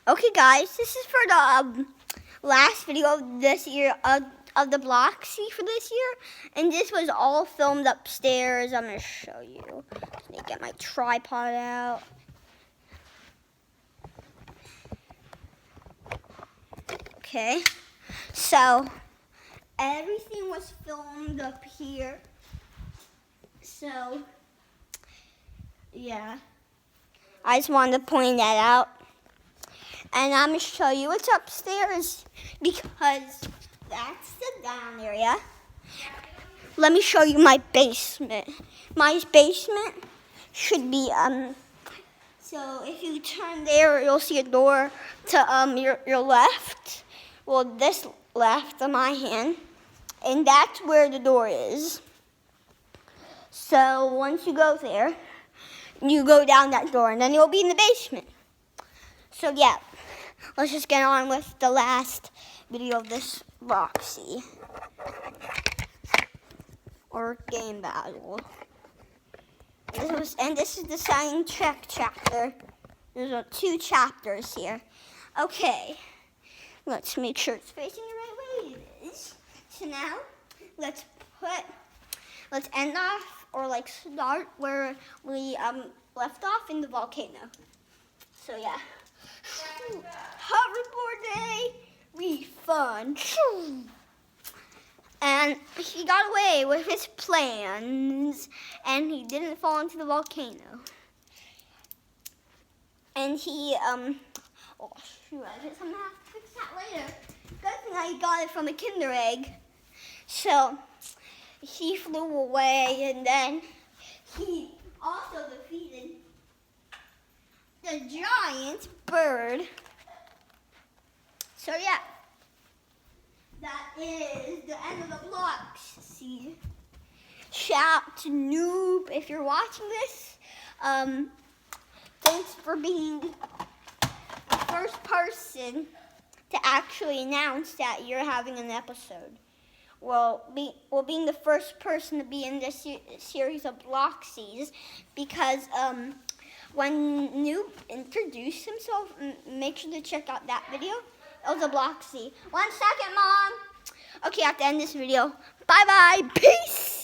Okay, guys, this is for the last video of this year of the Bloxy for this year, and this was all filmed upstairs. I'm gonna show you. Let me get my tripod out. Okay, so everything was filmed up here. So yeah, I just wanted to point that out. And I'm going to show you what's upstairs because that's the down area. Let me show you my basement. My basement should be, so if you turn there, you'll see a door to your left. Well, this left on my hand. And that's where the door is. So once you go there, you go down that door and then you'll be in the basement. So yeah. Let's just get on with the last video of this Roxy or game battle. This is the sign check chapter. There's 2 chapters here. Okay, let's make sure it's facing the right way. It is. So now let's end off or like start where we left off in the volcano. So yeah. Hoverboard day, refund. And he got away with his plans, and he didn't fall into the volcano. And he, oh shoot, I guess I'm gonna have to fix that later. Good thing I got it from a Kinder Egg. So he flew away, and then he also defeated the giant bird. So yeah, that is the end of the Bloxy. Shout out to Noob if you're watching this. Thanks for being the first person to actually announce that you're having an episode. Well, being the first person to be in this series of Bloxies because when Noob introduced himself, make sure to check out that video. It was a Bloxy. 1 second, Mom. Okay, I have to end this video. Bye-bye. Peace.